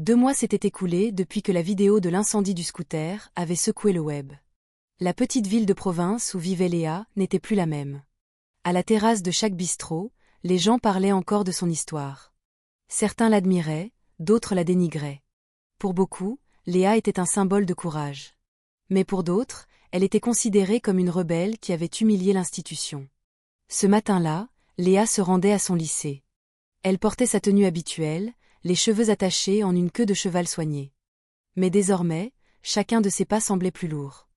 2 mois s'étaient écoulés depuis que la vidéo de l'incendie du scooter avait secoué le web. La petite ville de province où vivait Léa n'était plus la même. À la terrasse de chaque bistrot, les gens parlaient encore de son histoire. Certains l'admiraient, d'autres la dénigraient. Pour beaucoup, Léa était un symbole de courage. Mais pour d'autres, elle était considérée comme une rebelle qui avait humilié l'institution. Ce matin-là, Léa se rendait à son lycée. Elle portait sa tenue habituelle, les cheveux attachés en une queue de cheval soignée. Mais désormais, chacun de ses pas semblait plus lourd.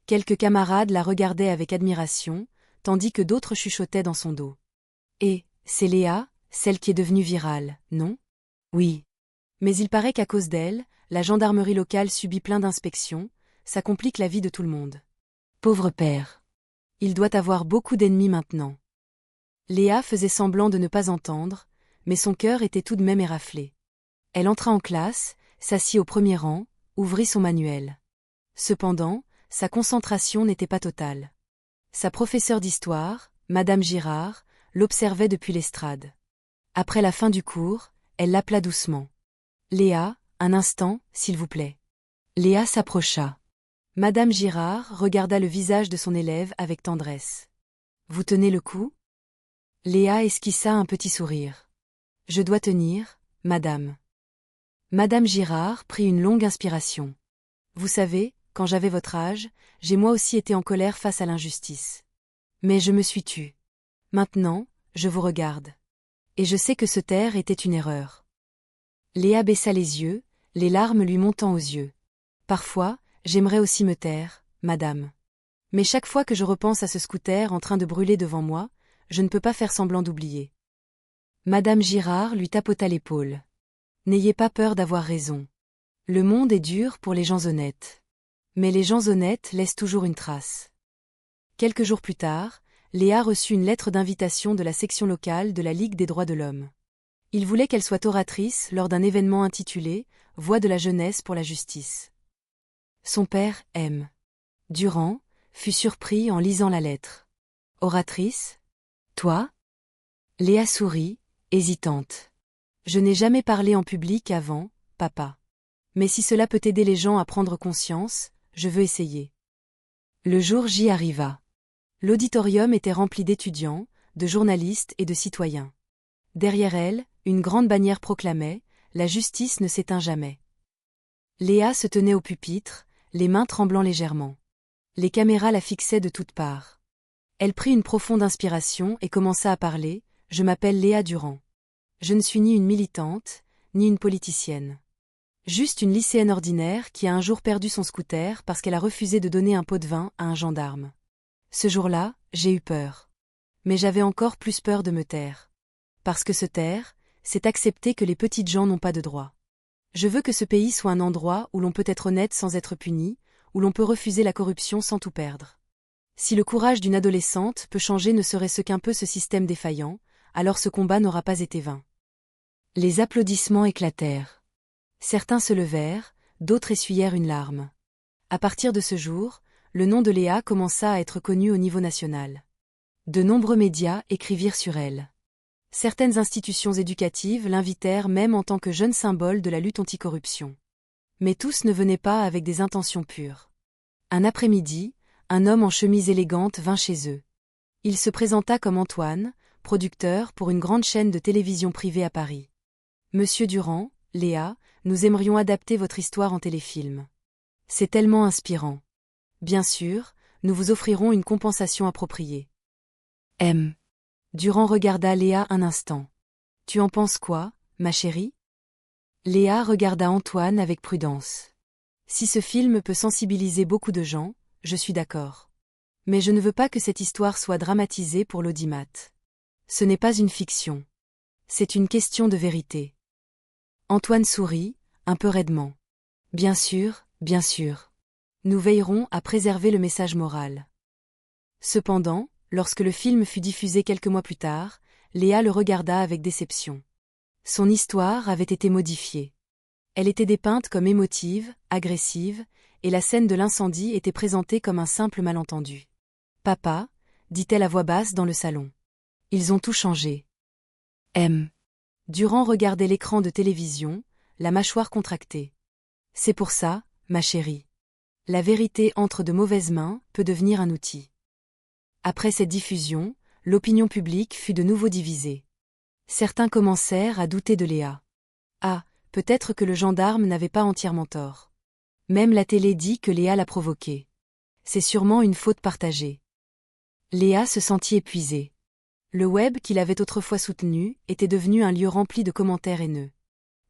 Quelques camarades la regardaient avec admiration, tandis que d'autres chuchotaient dans son dos. « Et, c'est Léa, celle qui est devenue virale, non ? » ?»« Oui. Mais il paraît qu'à cause d'elle, la gendarmerie locale subit plein d'inspections, ça complique la vie de tout le monde. » « Pauvre père. Il doit avoir beaucoup d'ennemis maintenant. » Léa faisait semblant de ne pas entendre, mais son cœur était tout de même éraflé. Elle entra en classe, s'assit au premier rang, ouvrit son manuel. Cependant, sa concentration n'était pas totale. Sa professeure d'histoire, Madame Girard, l'observait depuis l'estrade. Après la fin du cours, elle l'appela doucement. « Léa, un instant, s'il vous plaît. » Léa s'approcha. Madame Girard regarda le visage de son élève avec tendresse. « Vous tenez le coup ?» Léa esquissa un petit sourire. « Je dois tenir, madame. » Madame Girard prit une longue inspiration. « Vous savez, quand j'avais votre âge, j'ai moi aussi été en colère face à l'injustice. Mais je me suis tue. Maintenant, je vous regarde. Et je sais que se taire était une erreur. » Léa baissa les yeux, les larmes lui montant aux yeux. « Parfois, j'aimerais aussi me taire, madame. Mais chaque fois que je repense à ce scooter en train de brûler devant moi, je ne peux pas faire semblant d'oublier. » Madame Girard lui tapota l'épaule. « N'ayez pas peur d'avoir raison. Le monde est dur pour les gens honnêtes. Mais les gens honnêtes laissent toujours une trace. » Quelques jours plus tard, Léa reçut une lettre d'invitation de la section locale de la Ligue des droits de l'homme. Il voulait qu'elle soit oratrice lors d'un événement intitulé « Voix de la jeunesse pour la justice ». Son père, M. Durand, fut surpris en lisant la lettre. « Oratrice ? Toi ?» Léa sourit, hésitante. « Je n'ai jamais parlé en public avant, papa. Mais si cela peut aider les gens à prendre conscience, je veux essayer. » Le jour J arriva. L'auditorium était rempli d'étudiants, de journalistes et de citoyens. Derrière elle, une grande bannière proclamait « La justice ne s'éteint jamais ». Léa se tenait au pupitre, les mains tremblant légèrement. Les caméras la fixaient de toutes parts. Elle prit une profonde inspiration et commença à parler « Je m'appelle Léa Durand. Je ne suis ni une militante, ni une politicienne. Juste une lycéenne ordinaire qui a un jour perdu son scooter parce qu'elle a refusé de donner un pot de vin à un gendarme. Ce jour-là, j'ai eu peur. Mais j'avais encore plus peur de me taire. Parce que se taire, c'est accepter que les petites gens n'ont pas de droit. Je veux que ce pays soit un endroit où l'on peut être honnête sans être puni, où l'on peut refuser la corruption sans tout perdre. Si le courage d'une adolescente peut changer ne serait-ce qu'un peu ce système défaillant, alors ce combat n'aura pas été vain. » Les applaudissements éclatèrent. Certains se levèrent, d'autres essuyèrent une larme. À partir de ce jour, le nom de Léa commença à être connu au niveau national. De nombreux médias écrivirent sur elle. Certaines institutions éducatives l'invitèrent même en tant que jeune symbole de la lutte anticorruption. Mais tous ne venaient pas avec des intentions pures. Un après-midi, un homme en chemise élégante vint chez eux. Il se présenta comme Antoine, producteur pour une grande chaîne de télévision privée à Paris. « Monsieur Durand, Léa, nous aimerions adapter votre histoire en téléfilm. C'est tellement inspirant. Bien sûr, nous vous offrirons une compensation appropriée. » M. Durand regarda Léa un instant. « Tu en penses quoi, ma chérie ?» Léa regarda Antoine avec prudence. « Si ce film peut sensibiliser beaucoup de gens, je suis d'accord. Mais je ne veux pas que cette histoire soit dramatisée pour l'audimat. Ce n'est pas une fiction. C'est une question de vérité. » Antoine sourit, un peu raidement. « Bien sûr, bien sûr. Nous veillerons à préserver le message moral. » Cependant, lorsque le film fut diffusé quelques mois plus tard, Léa le regarda avec déception. Son histoire avait été modifiée. Elle était dépeinte comme émotive, agressive, et la scène de l'incendie était présentée comme un simple malentendu. « Papa » dit-elle à voix basse dans le salon. « Ils ont tout changé. » M. Durand regardait l'écran de télévision, la mâchoire contractée. C'est pour ça, ma chérie. La vérité entre de mauvaises mains peut devenir un outil. Après cette diffusion, l'opinion publique fut de nouveau divisée. Certains commencèrent à douter de Léa. Ah, peut-être que le gendarme n'avait pas entièrement tort. Même la télé dit que Léa l'a provoqué. C'est sûrement une faute partagée. Léa se sentit épuisée. Le web qu'il avait autrefois soutenu était devenu un lieu rempli de commentaires haineux.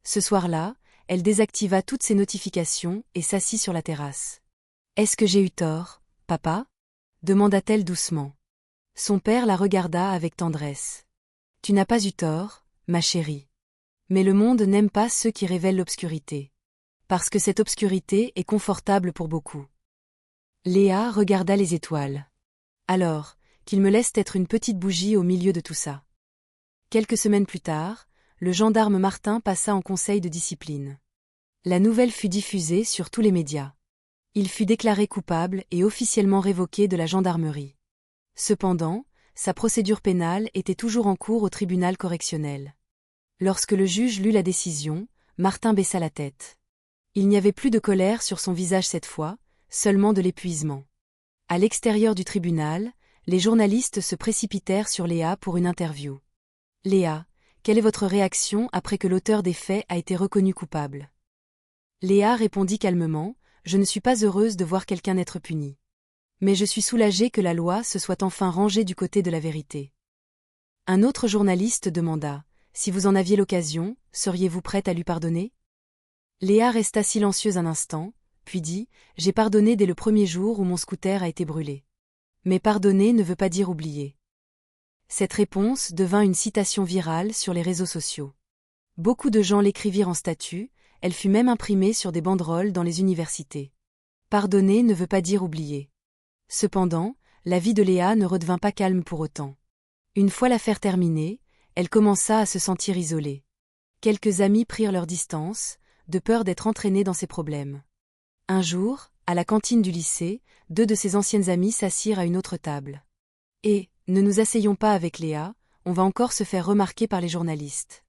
Ce soir-là, elle désactiva toutes ses notifications et s'assit sur la terrasse. « Est-ce que j'ai eu tort, papa ?» demanda-t-elle doucement. Son père la regarda avec tendresse. « Tu n'as pas eu tort, ma chérie. Mais le monde n'aime pas ceux qui révèlent l'obscurité. Parce que cette obscurité est confortable pour beaucoup. » Léa regarda les étoiles. « Alors, qu'ils me laissent être une petite bougie au milieu de tout ça. » Quelques semaines plus tard, le gendarme Martin passa en conseil de discipline. La nouvelle fut diffusée sur tous les médias. Il fut déclaré coupable et officiellement révoqué de la gendarmerie. Cependant, sa procédure pénale était toujours en cours au tribunal correctionnel. Lorsque le juge lut la décision, Martin baissa la tête. Il n'y avait plus de colère sur son visage cette fois, seulement de l'épuisement. À l'extérieur du tribunal, les journalistes se précipitèrent sur Léa pour une interview. « Léa, quelle est votre réaction après que l'auteur des faits a été reconnu coupable ?» Léa répondit calmement, « Je ne suis pas heureuse de voir quelqu'un être puni. Mais je suis soulagée que la loi se soit enfin rangée du côté de la vérité. » Un autre journaliste demanda, « Si vous en aviez l'occasion, seriez-vous prête à lui pardonner ?» Léa resta silencieuse un instant, puis dit, « J'ai pardonné dès le premier jour où mon scooter a été brûlé. Mais pardonner ne veut pas dire oublier. » Cette réponse devint une citation virale sur les réseaux sociaux. Beaucoup de gens l'écrivirent en statut, elle fut même imprimée sur des banderoles dans les universités. Pardonner ne veut pas dire oublier. Cependant, la vie de Léa ne redevint pas calme pour autant. Une fois l'affaire terminée, elle commença à se sentir isolée. Quelques amis prirent leur distance, de peur d'être entraînés dans ses problèmes. Un jour, à la cantine du lycée, 2 de ses anciennes amies s'assirent à une autre table. « Et, ne nous asseyons pas avec Léa, on va encore se faire remarquer par les journalistes.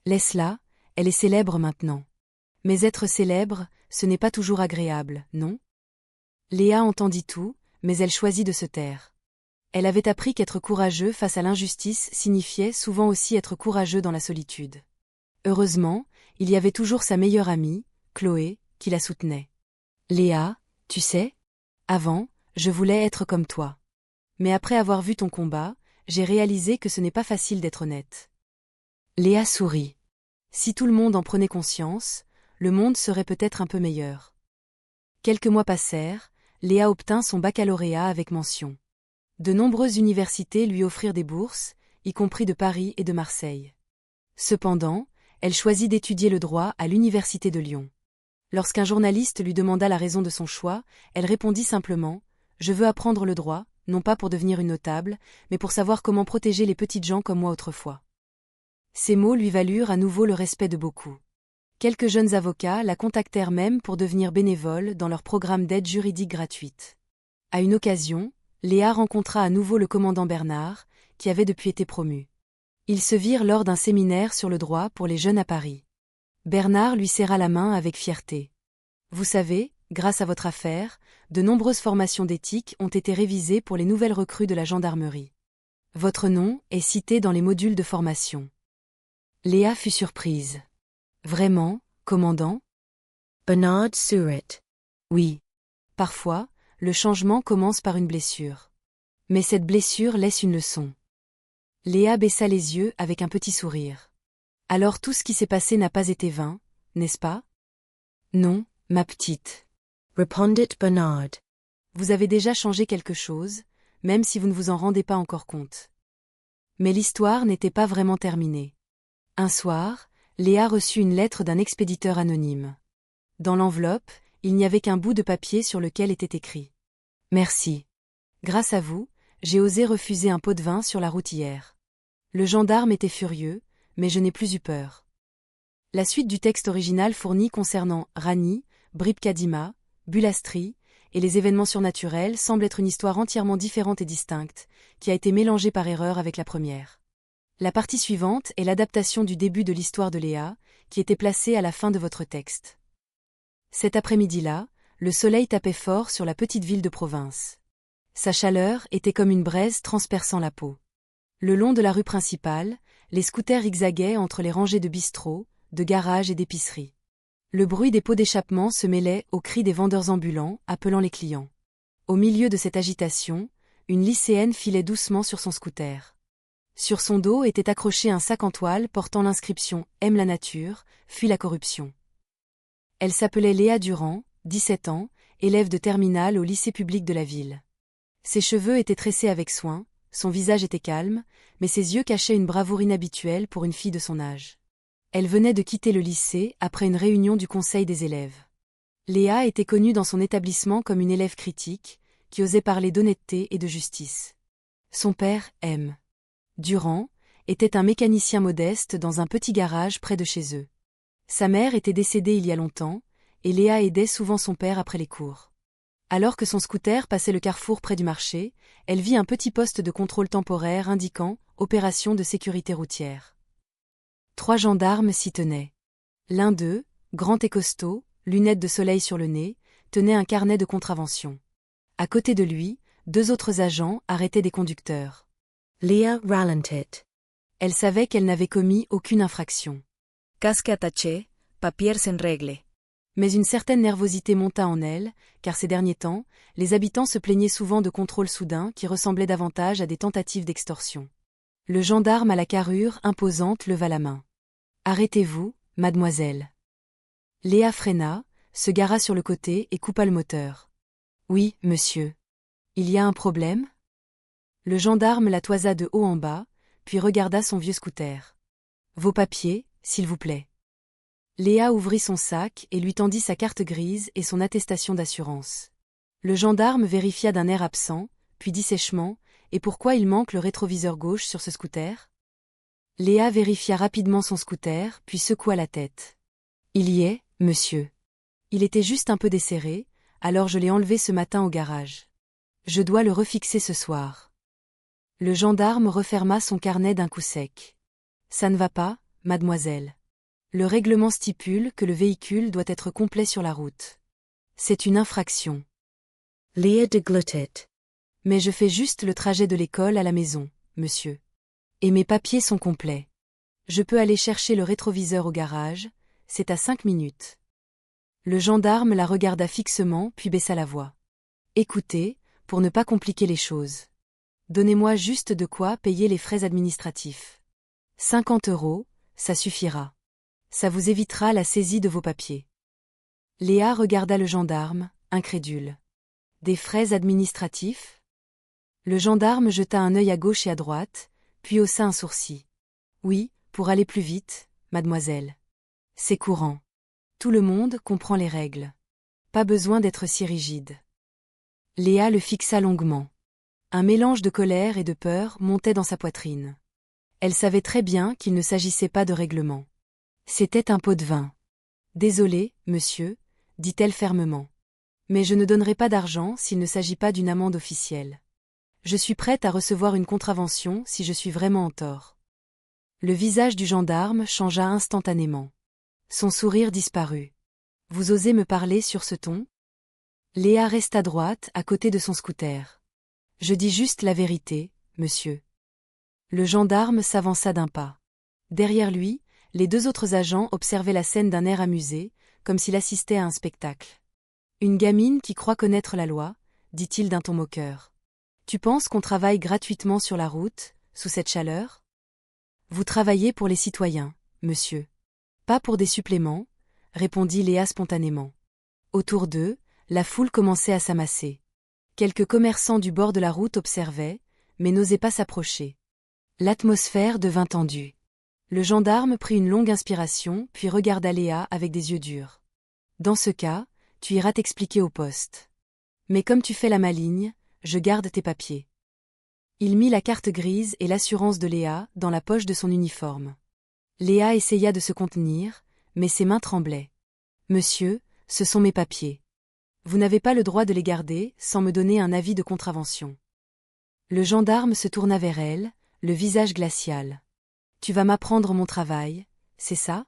Laisse-la, elle est célèbre maintenant. Mais être célèbre, ce n'est pas toujours agréable, non ?» Léa entendit tout, mais elle choisit de se taire. Elle avait appris qu'être courageux face à l'injustice signifiait souvent aussi être courageux dans la solitude. Heureusement, il y avait toujours sa meilleure amie, Chloé, qui la soutenait. « Léa, tu sais, avant, je voulais être comme toi. Mais après avoir vu ton combat, j'ai réalisé que ce n'est pas facile d'être honnête. » Léa sourit. Si tout le monde en prenait conscience, le monde serait peut-être un peu meilleur. Quelques mois passèrent, Léa obtint son baccalauréat avec mention. De nombreuses universités lui offrirent des bourses, y compris de Paris et de Marseille. Cependant, elle choisit d'étudier le droit à l'université de Lyon. Lorsqu'un journaliste lui demanda la raison de son choix, elle répondit simplement « Je veux apprendre le droit, non pas pour devenir une notable, mais pour savoir comment protéger les petites gens comme moi autrefois. » Ces mots lui valurent à nouveau le respect de beaucoup. Quelques jeunes avocats la contactèrent même pour devenir bénévole dans leur programme d'aide juridique gratuite. À une occasion, Léa rencontra à nouveau le commandant Bernard, qui avait depuis été promu. Ils se virent lors d'un séminaire sur le droit pour les jeunes à Paris. Bernard lui serra la main avec fierté. « Vous savez, grâce à votre affaire, de nombreuses formations d'éthique ont été révisées pour les nouvelles recrues de la gendarmerie. Votre nom est cité dans les modules de formation. » Léa fut surprise. « Vraiment, commandant ?» Bernard sourit. « Oui. Parfois, le changement commence par une blessure. Mais cette blessure laisse une leçon. » Léa baissa les yeux avec un petit sourire. « Alors tout ce qui s'est passé n'a pas été vain, n'est-ce pas ? » « Non, ma petite. » répondit Bernard. « Vous avez déjà changé quelque chose, même si vous ne vous en rendez pas encore compte. » Mais l'histoire n'était pas vraiment terminée. Un soir, Léa reçut une lettre d'un expéditeur anonyme. Dans l'enveloppe, il n'y avait qu'un bout de papier sur lequel était écrit « Merci. Grâce à vous, j'ai osé refuser un pot de vin sur la route hier. Le gendarme était furieux, mais je n'ai plus eu peur. » La suite du texte original fourni concernant Rani, Brib Kadima, Bulastri et les événements surnaturels semble être une histoire entièrement différente et distincte, qui a été mélangée par erreur avec la première. La partie suivante est l'adaptation du début de l'histoire de Léa, qui était placée à la fin de votre texte. Cet après-midi-là, le soleil tapait fort sur la petite ville de province. Sa chaleur était comme une braise transperçant la peau. Le long de la rue principale, les scooters zigzaguaient entre les rangées de bistrots, de garages et d'épiceries. Le bruit des pots d'échappement se mêlait aux cris des vendeurs ambulants, appelant les clients. Au milieu de cette agitation, une lycéenne filait doucement sur son scooter. Sur son dos était accroché un sac en toile portant l'inscription « Aime la nature, fuis la corruption ». Elle s'appelait Léa Durand, 17 ans, élève de terminale au lycée public de la ville. Ses cheveux étaient tressés avec soin, son visage était calme, mais ses yeux cachaient une bravoure inhabituelle pour une fille de son âge. Elle venait de quitter le lycée après une réunion du conseil des élèves. Léa était connue dans son établissement comme une élève critique, qui osait parler d'honnêteté et de justice. Son père, M. Durand, était un mécanicien modeste dans un petit garage près de chez eux. Sa mère était décédée il y a longtemps, et Léa aidait souvent son père après les cours. Alors que son scooter passait le carrefour près du marché, elle vit un petit poste de contrôle temporaire indiquant « Opération de sécurité routière ». 3 gendarmes s'y tenaient. L'un d'eux, grand et costaud, lunettes de soleil sur le nez, tenait un carnet de contravention. À côté de lui, 2 autres agents arrêtaient des conducteurs. Léa ralentait. Elle savait qu'elle n'avait commis aucune infraction. Casque attaché, papiers en règle. Mais une certaine nervosité monta en elle, car ces derniers temps, les habitants se plaignaient souvent de contrôles soudains qui ressemblaient davantage à des tentatives d'extorsion. Le gendarme à la carrure imposante leva la main. « Arrêtez-vous, mademoiselle. » Léa freina, se gara sur le côté et coupa le moteur. « Oui, monsieur. Il y a un problème ?» Le gendarme la toisa de haut en bas, puis regarda son vieux scooter. « Vos papiers, s'il vous plaît. » Léa ouvrit son sac et lui tendit sa carte grise et son attestation d'assurance. Le gendarme vérifia d'un air absent, puis dit sèchement « Et pourquoi il manque le rétroviseur gauche sur ce scooter ?» Léa vérifia rapidement son scooter, puis secoua la tête. « Il y est, monsieur. Il était juste un peu desserré, alors je l'ai enlevé ce matin au garage. Je dois le refixer ce soir. » Le gendarme referma son carnet d'un coup sec. « Ça ne va pas, mademoiselle. Le règlement stipule que le véhicule doit être complet sur la route. C'est une infraction. » Léa déglutait. « Mais je fais juste le trajet de l'école à la maison, monsieur. Et mes papiers sont complets. Je peux aller chercher le rétroviseur au garage, c'est à 5 minutes. » Le gendarme la regarda fixement puis baissa la voix. « Écoutez, pour ne pas compliquer les choses. Donnez-moi juste de quoi payer les frais administratifs. 50 €, ça suffira. Ça vous évitera la saisie de vos papiers. » Léa regarda le gendarme, incrédule. « Des frais administratifs ?» Le gendarme jeta un œil à gauche et à droite, puis haussa un sourcil. « Oui, pour aller plus vite, mademoiselle. C'est courant. Tout le monde comprend les règles. Pas besoin d'être si rigide. » Léa le fixa longuement. Un mélange de colère et de peur montait dans sa poitrine. Elle savait très bien qu'il ne s'agissait pas de règlement. C'était un pot de vin. « Désolée, monsieur, » dit-elle fermement. « Mais je ne donnerai pas d'argent s'il ne s'agit pas d'une amende officielle. Je suis prête à recevoir une contravention si je suis vraiment en tort. » Le visage du gendarme changea instantanément. Son sourire disparut. « Vous osez me parler sur ce ton ?» Léa resta droite à côté de son scooter. « Je dis juste la vérité, monsieur. » Le gendarme s'avança d'un pas. Derrière lui, les 2 autres agents observaient la scène d'un air amusé, comme s'il assistait à un spectacle. « Une gamine qui croit connaître la loi, » dit-il d'un ton moqueur. « Tu penses qu'on travaille gratuitement sur la route, sous cette chaleur ? Vous travaillez pour les citoyens, monsieur. Pas pour des suppléments, » répondit Léa spontanément. Autour d'eux, la foule commençait à s'amasser. Quelques commerçants du bord de la route observaient, mais n'osaient pas s'approcher. L'atmosphère devint tendue. Le gendarme prit une longue inspiration, puis regarda Léa avec des yeux durs. « Dans ce cas, tu iras t'expliquer au poste. Mais comme tu fais la maligne, je garde tes papiers. » Il mit la carte grise et l'assurance de Léa dans la poche de son uniforme. Léa essaya de se contenir, mais ses mains tremblaient. « Monsieur, ce sont mes papiers. Vous n'avez pas le droit de les garder sans me donner un avis de contravention. » Le gendarme se tourna vers elle, le visage glacial. « Tu vas m'apprendre mon travail, c'est ça ?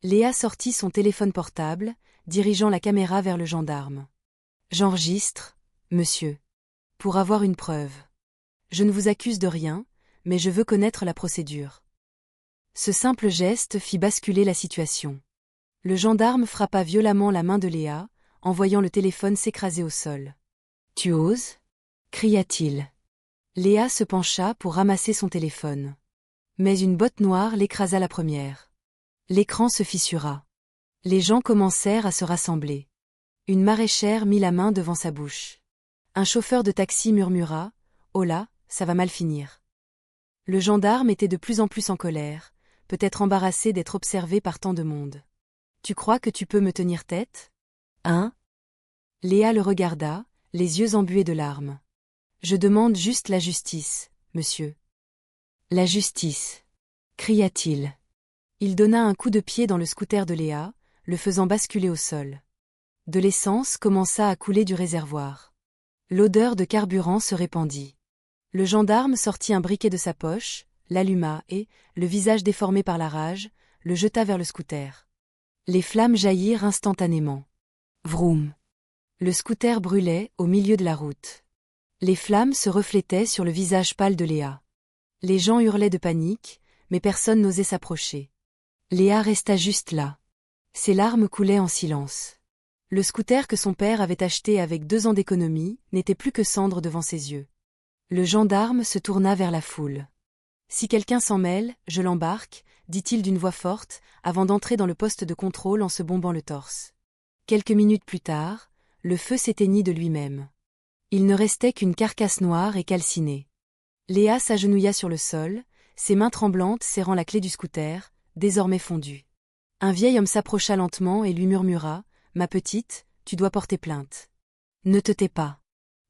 Léa sortit son téléphone portable, dirigeant la caméra vers le gendarme. J'enregistre, monsieur. Pour avoir une preuve. Je ne vous accuse de rien, mais je veux connaître la procédure. Ce simple geste fit basculer la situation. Le gendarme frappa violemment la main de Léa, en voyant le téléphone s'écraser au sol. Tu oses ? Cria-t-il. Léa se pencha pour ramasser son téléphone. Mais une botte noire l'écrasa la première. L'écran se fissura. Les gens commencèrent à se rassembler. Une maraîchère mit la main devant sa bouche. Un chauffeur de taxi murmura « Oh là, ça va mal finir ». Le gendarme était de plus en plus en colère, peut-être embarrassé d'être observé par tant de monde. « Tu crois que tu peux me tenir tête ? Hein ?» Léa le regarda, les yeux embués de larmes. « Je demande juste la justice, monsieur. »« La justice !» cria-t-il. Il donna un coup de pied dans le scooter de Léa, le faisant basculer au sol. De l'essence commença à couler du réservoir. L'odeur de carburant se répandit. Le gendarme sortit un briquet de sa poche, l'alluma et, le visage déformé par la rage, le jeta vers le scooter. Les flammes jaillirent instantanément. Vroom. Le scooter brûlait au milieu de la route. Les flammes se reflétaient sur le visage pâle de Léa. Les gens hurlaient de panique, mais personne n'osait s'approcher. Léa resta juste là. Ses larmes coulaient en silence. Le scooter que son père avait acheté avec 2 ans d'économie n'était plus que cendre devant ses yeux. Le gendarme se tourna vers la foule. « Si quelqu'un s'en mêle, je l'embarque », dit-il d'une voix forte, avant d'entrer dans le poste de contrôle en se bombant le torse. Quelques minutes plus tard, le feu s'éteignit de lui-même. Il ne restait qu'une carcasse noire et calcinée. Léa s'agenouilla sur le sol, ses mains tremblantes serrant la clé du scooter, désormais fondue. Un vieil homme s'approcha lentement et lui murmura « Ma petite, tu dois porter plainte. Ne te tais pas.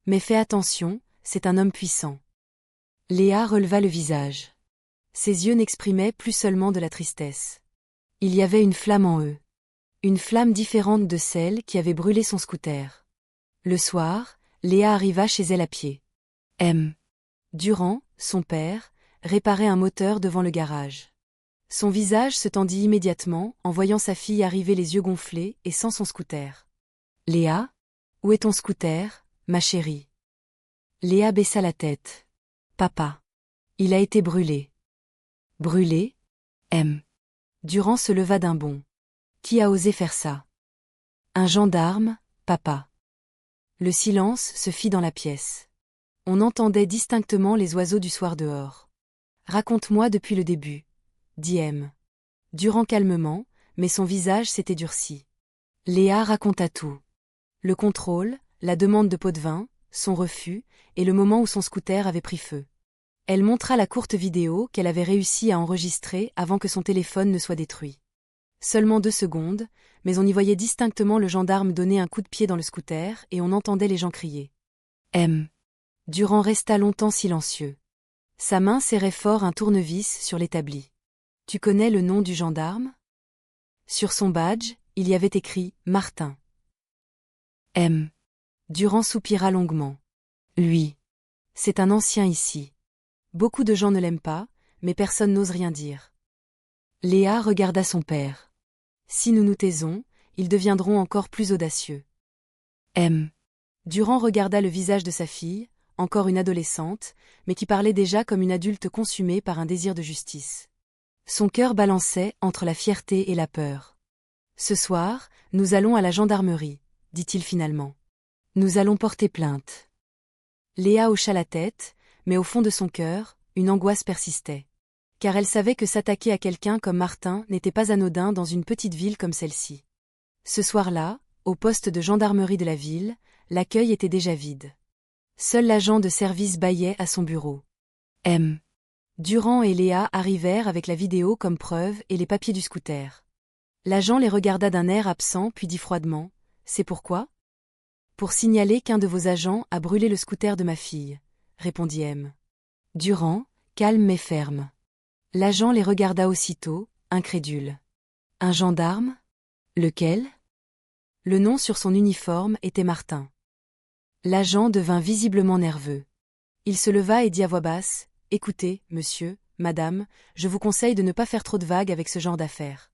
Mais fais attention, c'est un homme puissant. » Léa releva le visage. Ses yeux n'exprimaient plus seulement de la tristesse. Il y avait une flamme en eux. Une flamme différente de celle qui avait brûlé son scooter. Le soir, Léa arriva chez elle à pied. M. Durand, son père, réparait un moteur devant le garage. Son visage se tendit immédiatement en voyant sa fille arriver les yeux gonflés et sans son scooter. « Léa ? Où est ton scooter, ma chérie ?» Léa baissa la tête. « Papa. Il a été brûlé. »« Brûlé ? M. » Durand se leva d'un bond. « Qui a osé faire ça ? » ?»« Un gendarme, papa. » Le silence se fit dans la pièce. On entendait distinctement les oiseaux du soir dehors. « Raconte-moi depuis le début. » dit M. Durand calmement, mais son visage s'était durci. Léa raconta tout. Le contrôle, la demande de pot de vin, son refus, et le moment où son scooter avait pris feu. Elle montra la courte vidéo qu'elle avait réussi à enregistrer avant que son téléphone ne soit détruit. Seulement 2 secondes, mais on y voyait distinctement le gendarme donner un coup de pied dans le scooter et on entendait les gens crier. M. Durand resta longtemps silencieux. Sa main serrait fort un tournevis sur l'établi. « Tu connais le nom du gendarme ? » Sur son badge, il y avait écrit « Martin ». M. Durand soupira longuement. « Lui. C'est un ancien ici. Beaucoup de gens ne l'aiment pas, mais personne n'ose rien dire. » Léa regarda son père. « Si nous nous taisons, ils deviendront encore plus audacieux. » M. Durand regarda le visage de sa fille, encore une adolescente, mais qui parlait déjà comme une adulte consumée par un désir de justice. Son cœur balançait entre la fierté et la peur. « Ce soir, nous allons à la gendarmerie, » dit-il finalement. « Nous allons porter plainte. » Léa hocha la tête, mais au fond de son cœur, une angoisse persistait. Car elle savait que s'attaquer à quelqu'un comme Martin n'était pas anodin dans une petite ville comme celle-ci. Ce soir-là, au poste de gendarmerie de la ville, l'accueil était déjà vide. Seul l'agent de service bâillait à son bureau. M. Durand et Léa arrivèrent avec la vidéo comme preuve et les papiers du scooter. L'agent les regarda d'un air absent puis dit froidement « C'est pourquoi ?»« Pour signaler qu'un de vos agents a brûlé le scooter de ma fille », répondit M. Durand, calme mais ferme. L'agent les regarda aussitôt, incrédule. « Un gendarme ? Lequel ?» Le nom sur son uniforme était Martin. L'agent devint visiblement nerveux. Il se leva et dit à voix basse « Écoutez, monsieur, madame, je vous conseille de ne pas faire trop de vagues avec ce genre d'affaires.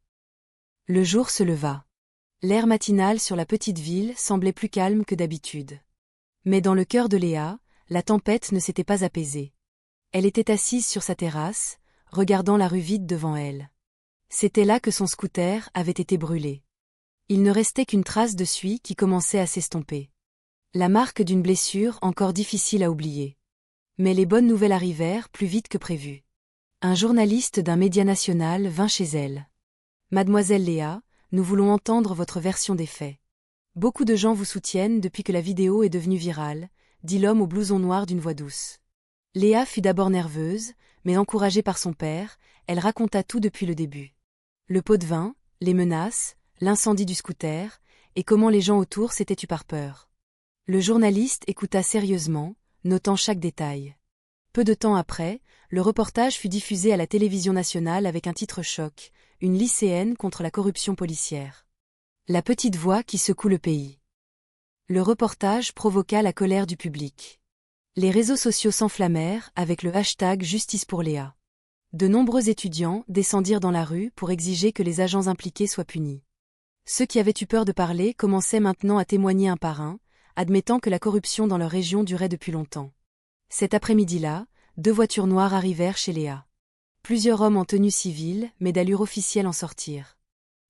Le jour se leva. L'air matinal sur la petite ville semblait plus calme que d'habitude. Mais dans le cœur de Léa, la tempête ne s'était pas apaisée. Elle était assise sur sa terrasse, regardant la rue vide devant elle. C'était là que son scooter avait été brûlé. Il ne restait qu'une trace de suie qui commençait à s'estomper. La marque d'une blessure encore difficile à oublier. Mais les bonnes nouvelles arrivèrent plus vite que prévu. Un journaliste d'un média national vint chez elle. « Mademoiselle Léa, nous voulons entendre votre version des faits. Beaucoup de gens vous soutiennent depuis que la vidéo est devenue virale, dit l'homme au blouson noir d'une voix douce. Léa fut d'abord nerveuse, mais encouragée par son père, elle raconta tout depuis le début. Le pot de vin, les menaces, l'incendie du scooter, et comment les gens autour s'étaient tus par peur. Le journaliste écouta sérieusement, notant chaque détail. Peu de temps après, le reportage fut diffusé à la télévision nationale avec un titre choc, une lycéenne contre la corruption policière. La petite voix qui secoue le pays. Le reportage provoqua la colère du public. Les réseaux sociaux s'enflammèrent avec le hashtag Justice pour Léa. De nombreux étudiants descendirent dans la rue pour exiger que les agents impliqués soient punis. Ceux qui avaient eu peur de parler commençaient maintenant à témoigner un par un, admettant que la corruption dans leur région durait depuis longtemps. Cet après-midi-là, 2 voitures noires arrivèrent chez Léa. Plusieurs hommes en tenue civile, mais d'allure officielle en sortirent.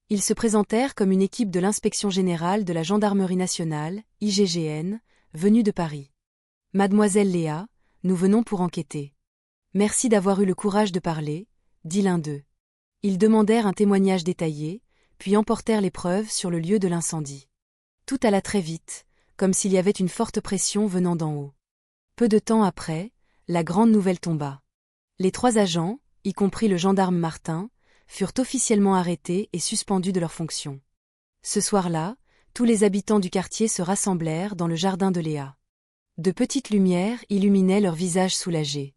Ils se présentèrent comme une équipe de l'Inspection générale de la Gendarmerie nationale, IGGN, venue de Paris. « Mademoiselle Léa, nous venons pour enquêter. Merci d'avoir eu le courage de parler, » dit l'un d'eux. Ils demandèrent un témoignage détaillé, puis emportèrent les preuves sur le lieu de l'incendie. Tout alla très vite, comme s'il y avait une forte pression venant d'en haut. Peu de temps après, la grande nouvelle tomba. Les 3 agents, y compris le gendarme Martin, furent officiellement arrêtés et suspendus de leurs fonctions. Ce soir-là, tous les habitants du quartier se rassemblèrent dans le jardin de Léa. De petites lumières illuminaient leurs visages soulagés.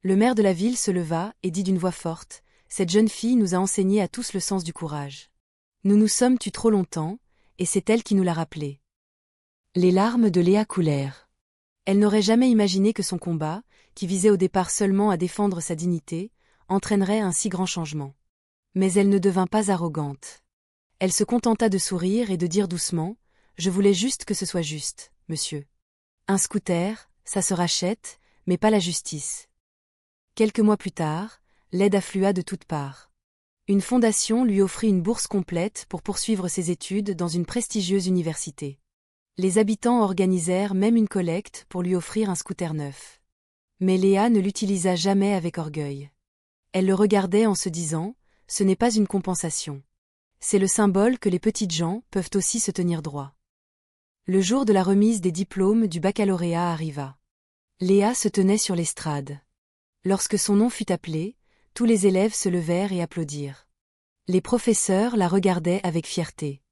Le maire de la ville se leva et dit d'une voix forte : « Cette jeune fille nous a enseigné à tous le sens du courage. Nous nous sommes tus trop longtemps, et c'est elle qui nous l'a rappelé. » Les larmes de Léa coulèrent. Elle n'aurait jamais imaginé que son combat, qui visait au départ seulement à défendre sa dignité, entraînerait un si grand changement. Mais elle ne devint pas arrogante. Elle se contenta de sourire et de dire doucement : « Je voulais juste que ce soit juste, monsieur. Un scooter, ça se rachète, mais pas la justice. » Quelques mois plus tard, l'aide afflua de toutes parts. Une fondation lui offrit une bourse complète pour poursuivre ses études dans une prestigieuse université. Les habitants organisèrent même une collecte pour lui offrir un scooter neuf. Mais Léa ne l'utilisa jamais avec orgueil. Elle le regardait en se disant : « Ce n'est pas une compensation. C'est le symbole que les petites gens peuvent aussi se tenir droit. » Le jour de la remise des diplômes du baccalauréat arriva. Léa se tenait sur l'estrade. Lorsque son nom fut appelé, tous les élèves se levèrent et applaudirent. Les professeurs la regardaient avec fierté.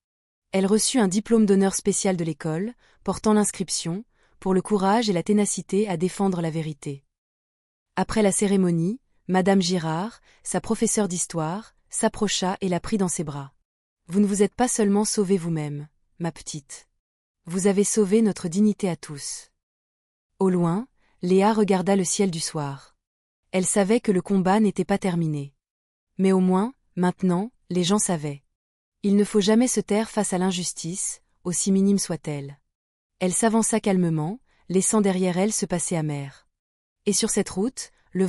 Elle reçut un diplôme d'honneur spécial de l'école, portant l'inscription « Pour le courage et la ténacité à défendre la vérité ». Après la cérémonie, Madame Girard, sa professeure d'histoire, s'approcha et la prit dans ses bras. « Vous ne vous êtes pas seulement sauvée vous-même, ma petite. Vous avez sauvé notre dignité à tous. » Au loin, Léa regarda le ciel du soir. Elle savait que le combat n'était pas terminé. Mais au moins, maintenant, les gens savaient. Il ne faut jamais se taire face à l'injustice, aussi minime soit-elle. Elle s'avança calmement, laissant derrière elle ce passé amer. Et sur cette route,